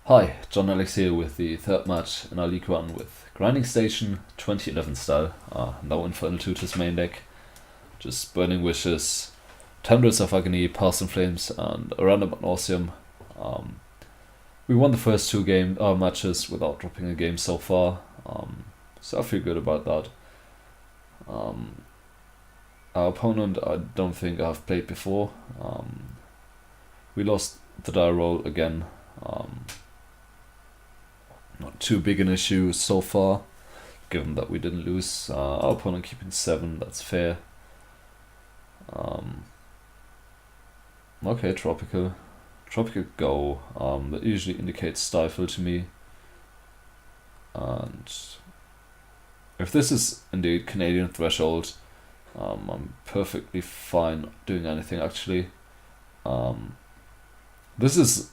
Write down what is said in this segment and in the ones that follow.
Hi, John Alex here with the third match in our League 1 with Grinding Station 2011 style. Now Infernal Tutor's main deck. Just Burning Wishes, Tendrils of Agony, Past in Flames, and a random ad nauseam. We won the first two matches without dropping a game so far, so I feel good about that. Our opponent I don't think I've played before. We lost the die roll again. Not too big an issue so far, given that we didn't lose. Our opponent keeping 7, that's fair. Okay, Tropical Go, that usually indicates Stifle to me. And if this is indeed Canadian Threshold, I'm perfectly fine doing anything actually. This is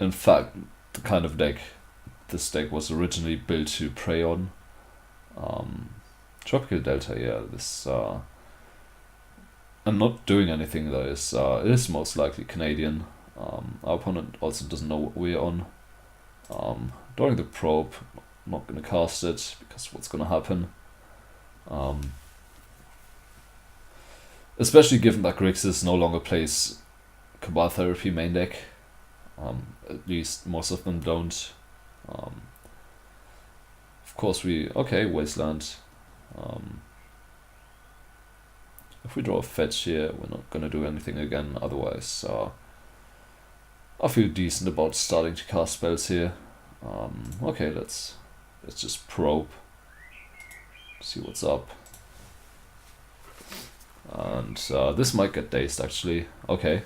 in fact the kind of deck this deck was originally built to prey on. Tropical Delta, yeah, this I'm not doing anything though, it is most likely Canadian. Our opponent also doesn't know what we're on. During the probe, I'm not gonna cast it because what's gonna happen? Especially given that Grixis no longer plays Cabal Therapy main deck. At least most of them don't. Of course Wasteland. If we draw a fetch here, we're not gonna do anything again, otherwise I feel decent about starting to cast spells here. Okay, let's just probe, see what's up. And this might get dazed actually. Okay.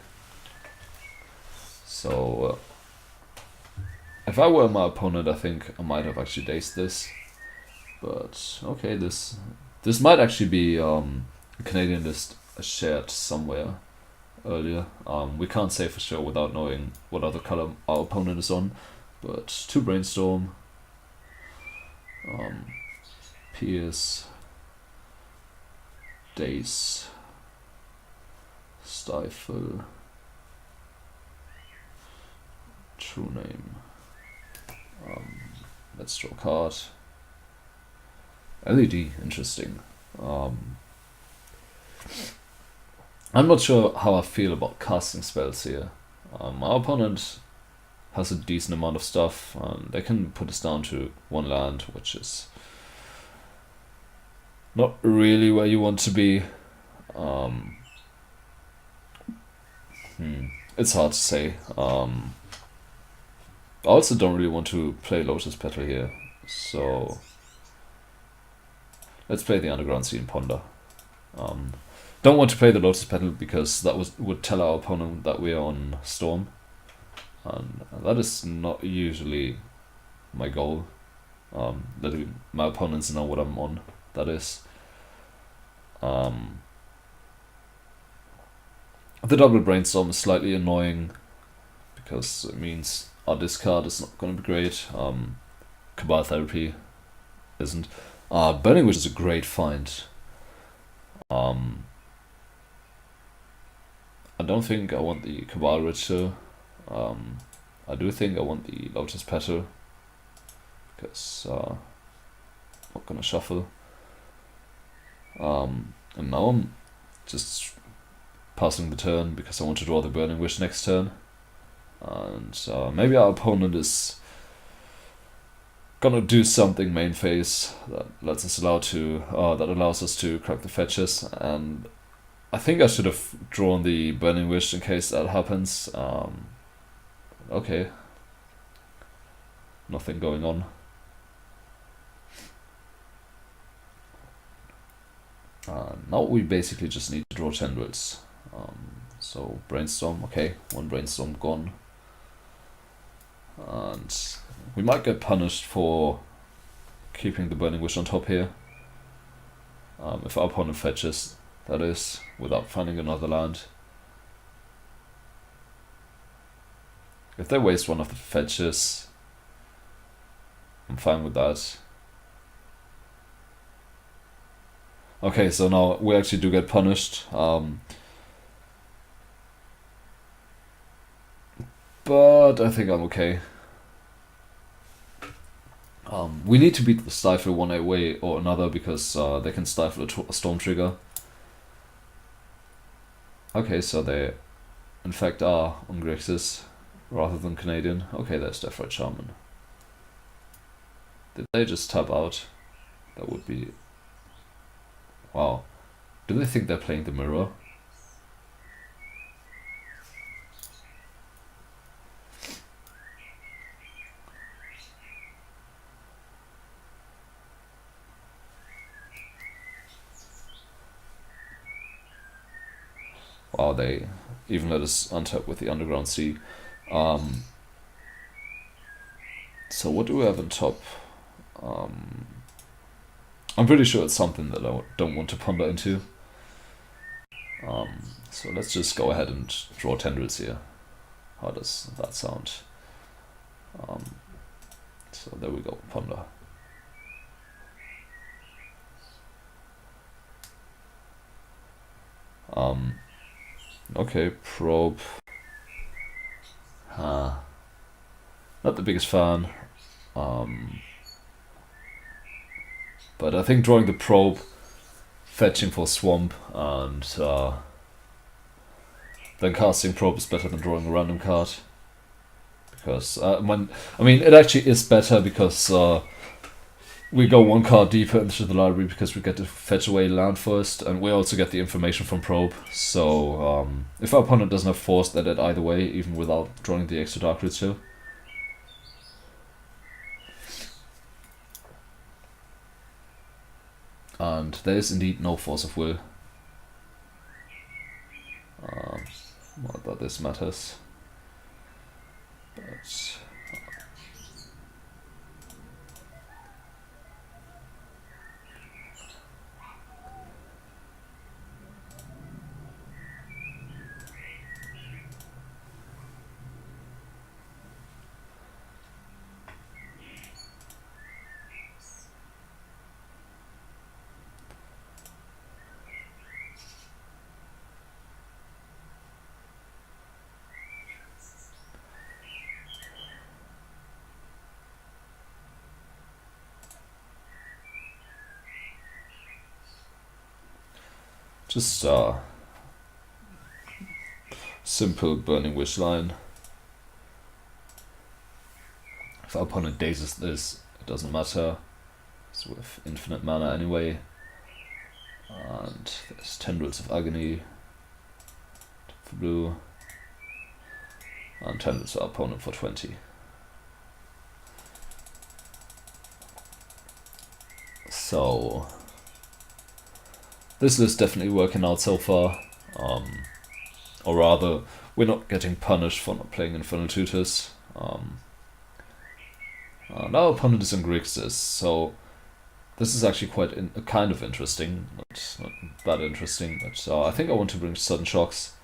So if I were my opponent, I think I might have actually dazed this. But okay, this might actually be a Canadian list shared somewhere earlier. We can't say for sure without knowing what other color our opponent is on. But 2 Brainstorm, Pierce, Daze, Stifle, True Name. Let's draw a card. LED, interesting. I'm not sure how I feel about casting spells here. Our opponent has a decent amount of stuff, and they can put us down to 1 land, which is not really where you want to be. It's hard to say. I also don't really want to play Lotus Petal here, so let's play the Underground Sea and Ponder. Don't want to play the Lotus Petal because that would tell our opponent that we are on Storm, and that is not usually my goal. Letting my opponents know what I'm on, that is. The double Brainstorm is slightly annoying because it means our discard is not going to be great. Cabal Therapy isn't. Burning Wish is a great find. I don't think I want the Cabal Ritual. I do think I want the Lotus Petal because I'm not gonna shuffle. And now I'm just passing the turn because I want to draw the Burning Wish next turn. And maybe our opponent is gonna do something main phase that lets us that allows us to crack the fetches, and I think I should have drawn the Burning Wish in case that happens. Okay, nothing going on. Now we basically just need to draw Tendrils. So Brainstorm, okay, 1 Brainstorm gone. And we might get punished for keeping the Burning Wish on top here. If our opponent fetches, that is, without finding another land. If they waste one of the fetches, I'm fine with that. Okay, so now we actually do get punished. But I think I'm okay. We need to beat the Stifle one way or another because they can stifle a Storm Trigger. Okay, so they in fact are on Grixis rather than Canadian. Okay, there's Deathright Shaman. Did they just tap out? That would be... Wow. Do they think they're playing the mirror? Wow, they even let us untap with the Underground Sea. So what do we have on top? I'm pretty sure it's something that I don't want to ponder into. So let's just go ahead and draw tendrils here. How does that sound? So there we go, ponder. Okay, probe. Not the biggest fan. But I think drawing the probe, fetching for swamp, and then casting probe is better than drawing a random card. Because it actually is better because we go one card deeper into the library because we get to fetch away land first, and we also get the information from probe. So if our opponent doesn't have force, they're dead either way, even without drawing the extra dark roots too. And there is indeed no force of will. Not that this matters. But just simple Burning Wish line. If our opponent dazes this, it doesn't matter. It's with infinite mana anyway. And there's Tendrils of Agony for blue. And Tendrils of our opponent for 20. So this list definitely working out so far. Or rather, we're not getting punished for not playing Infernal Tutors. And our opponent is in Grixis, so this is actually quite kind of interesting. Not that interesting, but I think I want to bring Sudden Shocks.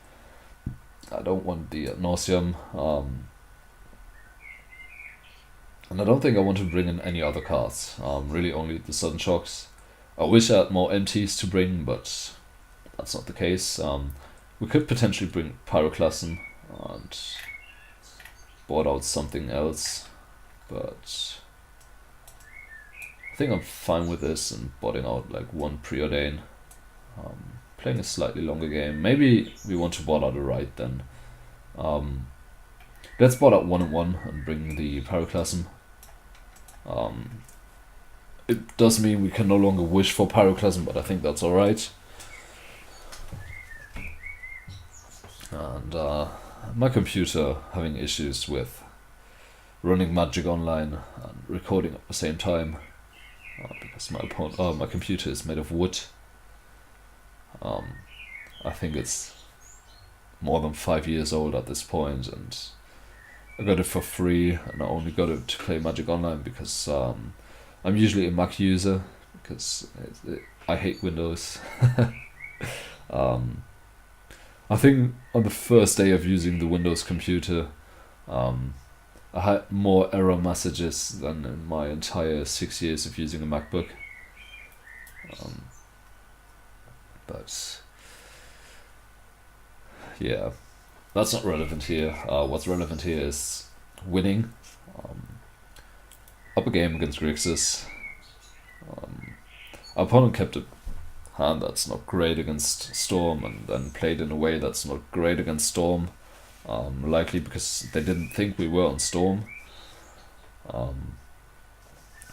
I don't want the Ad Nauseam. And I don't think I want to bring in any other cards. Really only the Sudden Shocks. I wish I had more empties to bring, but that's not the case. We could potentially bring Pyroclasm and board out something else, but I think I'm fine with this and boarding out like one Preordain. Playing a slightly longer game. Maybe we want to board out a Rite then. Let's board out 1/1 and bring the Pyroclasm. It does mean we can no longer wish for Pyroclasm, but I think that's alright. And my computer having issues with running Magic Online and recording at the same time because my computer is made of wood. I think it's more than 5 years old at this point, and I got it for free, and I only got it to play Magic Online because I'm usually a Mac user because I hate Windows. I think on the first day of using the Windows computer, I had more error messages than in my entire 6 years of using a MacBook. But yeah, that's not relevant here. What's relevant here is winning. up a game against Grixis. Our opponent kept a hand that's not great against Storm, and then played in a way that's not great against Storm. Likely because they didn't think we were on Storm.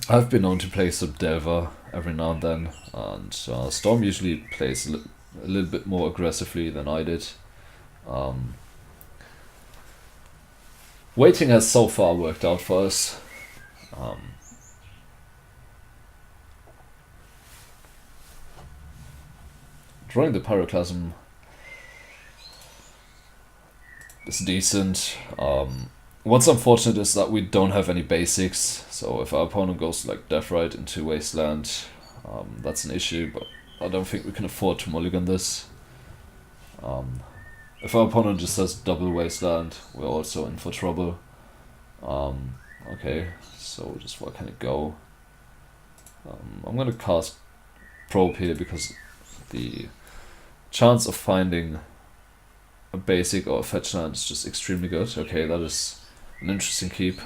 I've been known to play some Delver every now and then, and Storm usually plays a little bit more aggressively than I did. Waiting has so far worked out for us. Drawing the Pyroclasm is decent. What's unfortunate is that we don't have any basics, so if our opponent goes like Deathrite into Wasteland, that's an issue, but I don't think we can afford to mulligan this. If our opponent just has double Wasteland, we're also in for trouble. Okay, so just where can it go? I'm gonna cast Probe here because the chance of finding a basic or a fetch land is just extremely good. Okay, that is an interesting keep.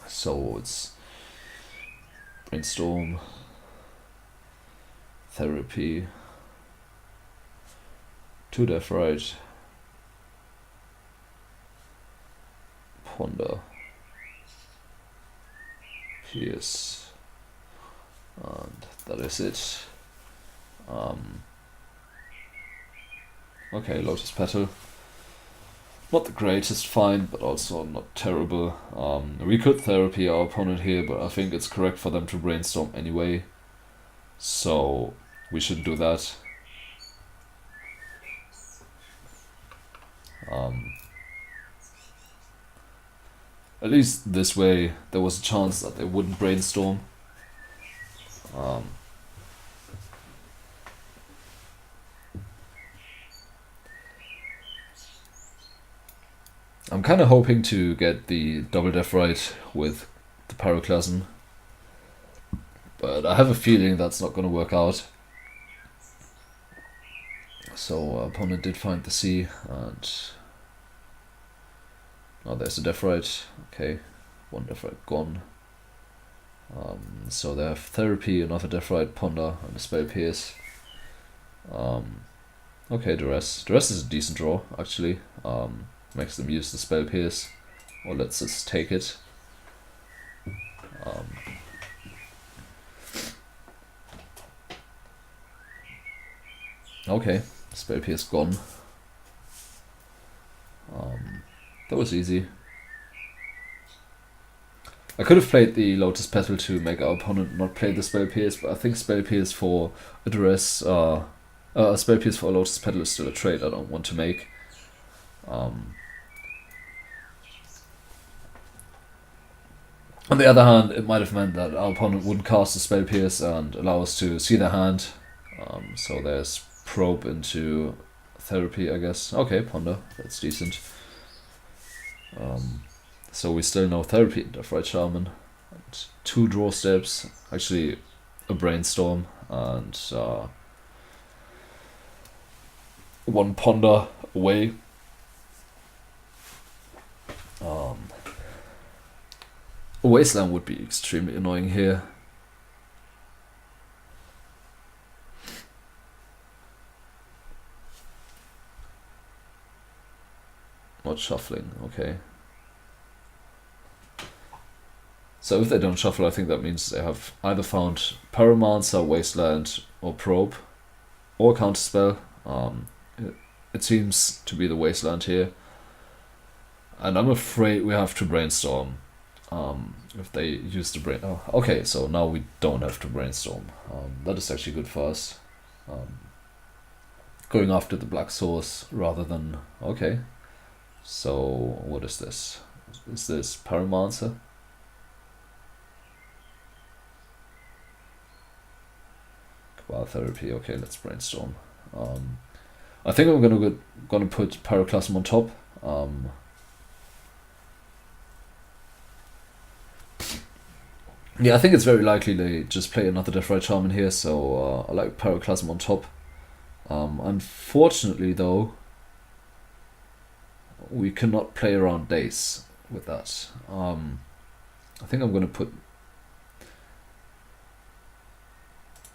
So it's Brainstorm, Therapy, 2 Deathrite, Ponder, Pierce, and that is it. Okay, Lotus Petal. Not the greatest find, but also not terrible. We could Therapy our opponent here, but I think it's correct for them to Brainstorm anyway. So we shouldn't do that. At least this way, there was a chance that they wouldn't Brainstorm. I'm kind of hoping to get the double Deathrite with the Pyroclasm, but I have a feeling that's not going to work out. So our opponent did find the sea, and oh, there's a Deathrite. Okay, 1 Deathrite gone. So they have Therapy, another Deathrite, Ponder, and a Spell Pierce. Okay, Duress. Duress is a decent draw, actually. Makes them use the Spell Pierce, or lets us take it. Okay, Spell Pierce gone. That was easy. I could have played the Lotus Petal to make our opponent not play the Spell Pierce, but I think Spell Pierce for a Duress, Spell Pierce for a Lotus Petal is still a trade I don't want to make. On the other hand, it might have meant that our opponent wouldn't cast the Spell Pierce and allow us to see their hand. So there's Probe into Therapy, I guess. Okay, Ponder, that's decent. So we still know Therapy and Deathrite Shaman. And 2 draw steps, actually a Brainstorm, and 1 Ponder away. A Wasteland would be extremely annoying here. Not shuffling, okay. So if they don't shuffle, I think that means they have either found Pyromancer, Wasteland, or Probe, or Counterspell. It seems to be the Wasteland here. And I'm afraid we have to Brainstorm. If they use the brain. Oh, okay, so now we don't have to Brainstorm. That is actually good for us. Going after the black source rather than. Okay. So what is this? Is this Pyromancer? Cabal Therapy. Okay, let's Brainstorm. I think I'm gonna put Pyroclasm on top. Yeah, I think it's very likely they just play another Deathrite Shaman here, so I like Pyroclasm on top. Unfortunately, though, we cannot play around Daze with that. I think I'm gonna put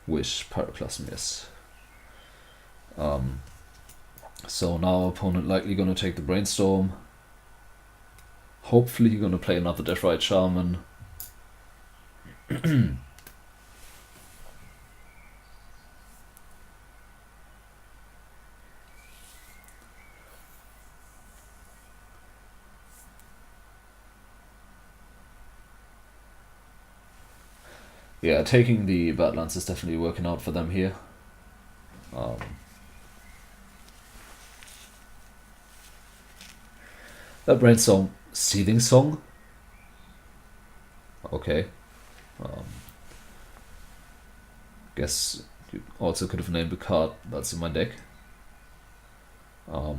Wish, Pyroclasm, yes. So now our opponent likely gonna take the Brainstorm. Hopefully he's gonna play another Deathrite Shaman. Yeah, taking the Badlands is definitely working out for them here. That Brainstorm Seething Song. Okay. Guess you also could have named a card that's in my deck. I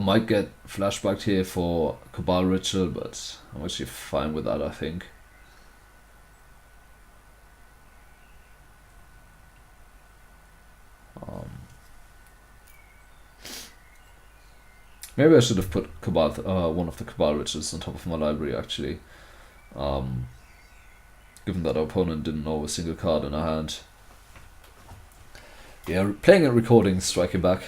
might get flashbacked here for Cabal Ritual, but I'm actually fine with that, I think. Maybe I should have put Cabal, one of the Cabal Rituals on top of my library, actually. Given that our opponent didn't know a single card in our hand. Yeah, playing and recording, striking back.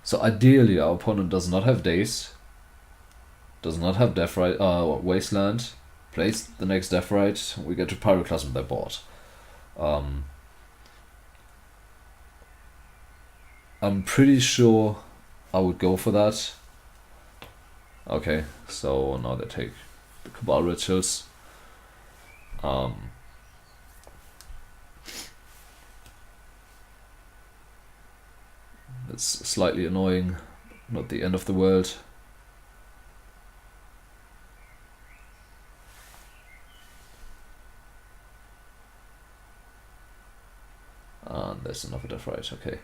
So ideally, our opponent does not have Daze, does not have Deathrite, Wasteland, plays the next Deathrite, we get to Pyroclasm their board. I'm pretty sure I would go for that. Okay, so now they take the Cabal Rituals. It's slightly annoying, not the end of the world. And there's another Deathrite, okay.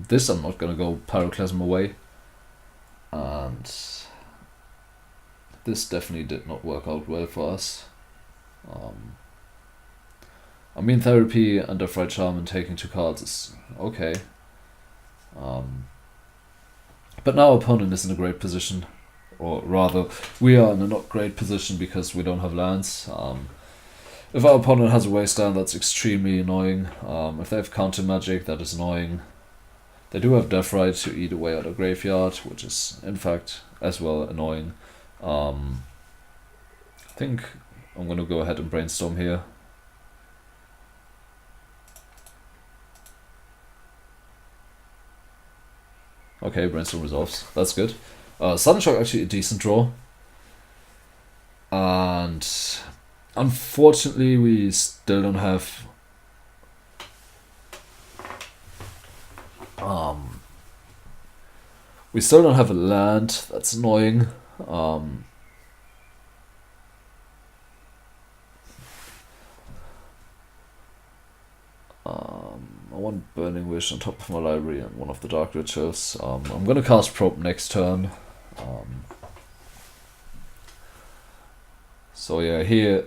This I'm not gonna go Pyroclasm away. And this definitely did not work out well for us. I mean, Therapy and Deathrite Shaman taking 2 cards is okay. But now our opponent is in a great position. Or rather, we are in a not great position because we don't have lands. If our opponent has a wasteland, that's extremely annoying. If they have counter magic, that is annoying. They do have Deathrite to eat away at a graveyard, which is in fact as well annoying. I think I'm gonna go ahead and Brainstorm here. Okay, Brainstorm resolves. That's good. Sudden Shock actually a decent draw. And unfortunately we still don't have a land. That's annoying. I want Burning Wish on top of my library and one of the Dark Rituals. I'm gonna cast Probe next turn. So yeah, here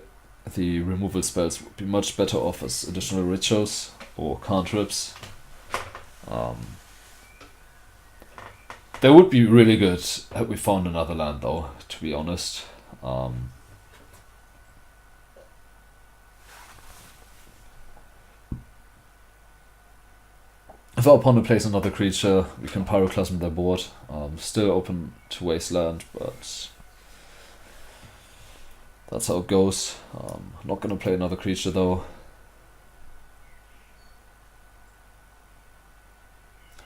the removal spells would be much better off as additional rituals or cantrips. They would be really good had we found another land though, to be honest. If our opponent plays another creature, we can Pyroclasm their board. Still open to Wasteland, but that's how it goes. Not gonna play another creature though.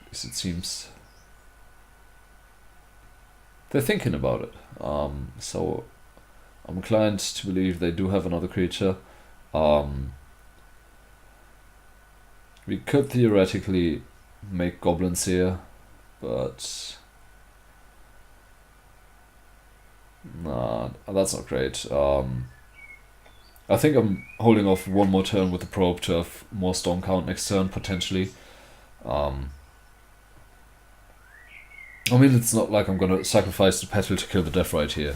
At least it seems they're thinking about it. So I'm inclined to believe they do have another creature. We could theoretically make goblins here, but nah, that's not great. I think I'm holding off one more turn with the probe to have more storm count next turn, potentially. I mean, it's not like I'm gonna sacrifice the petal to kill the Deathrite here.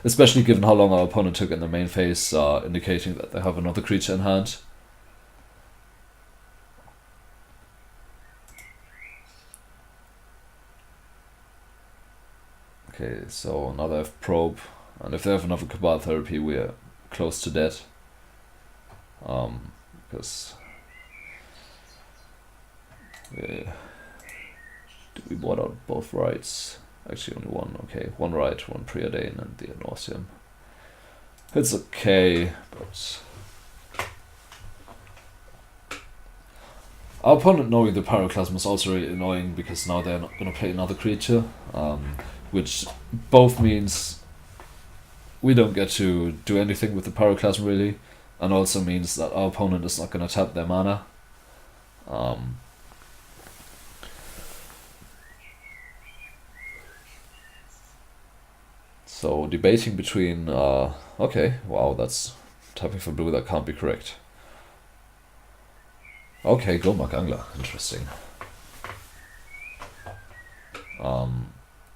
Especially given how long our opponent took in the main phase, indicating that they have another creature in hand. Okay, so now they have probe, and if they have another Cabal Therapy, we're close to dead. Because we bought out both rights. Actually, only one. Okay, one right, one Preordain, and the Anorsium. It's okay, but our opponent knowing the Pyroclasm is also really annoying because now they're not gonna play another creature, which both means we don't get to do anything with the Pyroclasm really, and also means that our opponent is not gonna tap their mana. So debating between okay, wow, that's tapping for blue, that can't be correct. Okay, Gomak Angler, interesting.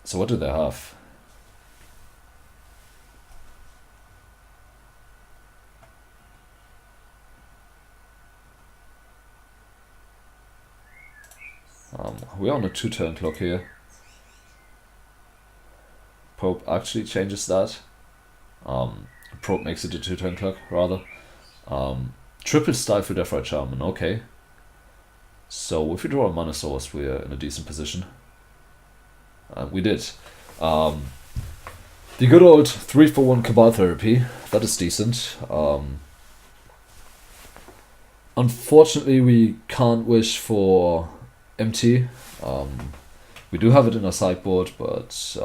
So what do they have? We're on a 2-turn clock here. Probe actually changes that. Probe makes it a 2-turn clock, rather. Triple Stifle Deathrite Shaman, okay. So if we draw a mana source, we're in a decent position. We did. The good old 3-for-1 Cabal Therapy, that is decent. Unfortunately, we can't wish for MT. We do have it in our sideboard, but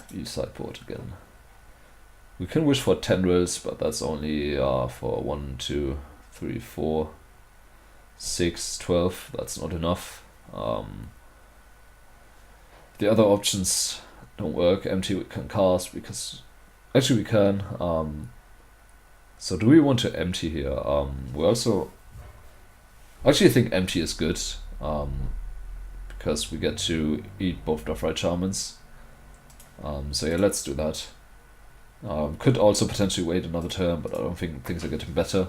view sideboard again. We can wish for tendrils, but that's only for 1, 2, 3, 4, 6, 12. That's not enough. The other options don't work. Empty we can cast because actually we can. So do we want to empty here? We also actually think empty is good. Because we get to eat both Deathrite Shamans. So yeah, let's do that. Could also potentially wait another turn, but I don't think things are getting better.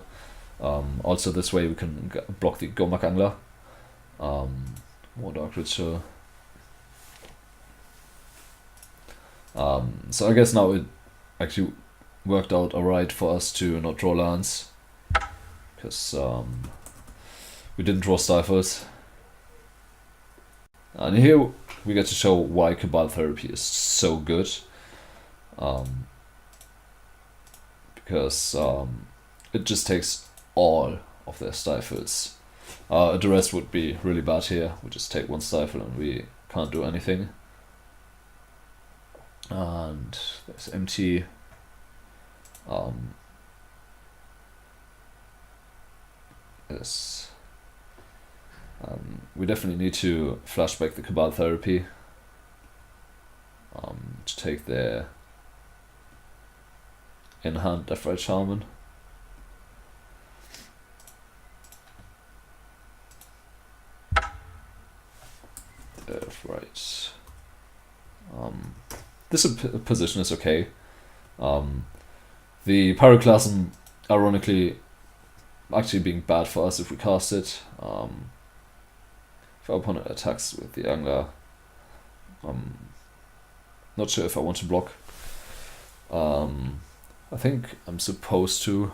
Also this way we can block the Gomak Angler. More Dark Ritual. So I guess now it actually worked out alright for us to not draw lands. Because we didn't draw Stifles. And here we get to show why Cabal Therapy is so good. Because it just takes all of their Stifles. The rest would be really bad here. We just take one Stifle and we can't do anything. And there's MT. Yes. We definitely need to flashback the Cabal Therapy to take their in-hand Deathrite Shaman. Deathrite. This position is okay. The Pyroclasm, ironically, actually being bad for us if we cast it. If our opponent attacks with the Angler, I'm not sure if I want to block. I think I'm supposed to.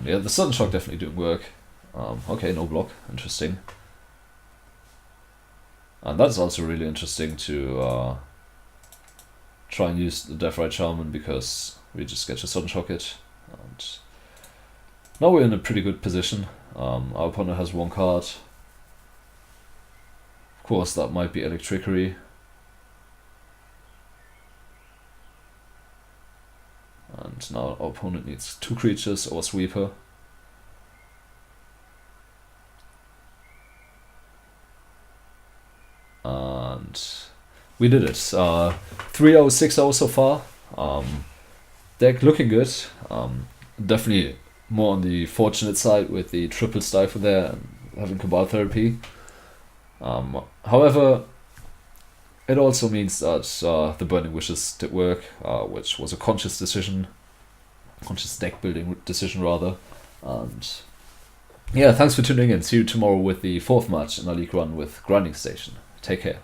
Yeah, the Sudden Shock definitely doing work. Okay, no block. Interesting. And that's also really interesting to try and use the Deathrite Shaman because we just get to Sudden Shock it. And now we're in a pretty good position. Our opponent has one card. Of course, that might be Electrickery. And now our opponent needs 2 creatures or Sweeper. And we did it. 3-0, 6-0 so far. Deck looking good. Definitely more on the fortunate side with the triple stifle there and having Cabal Therapy. However, it also means that the Burning Wishes did work, which was a conscious deck building decision rather. And yeah, thanks for tuning in. See you tomorrow with the 4th match in our league run with Grinding Station. Take care.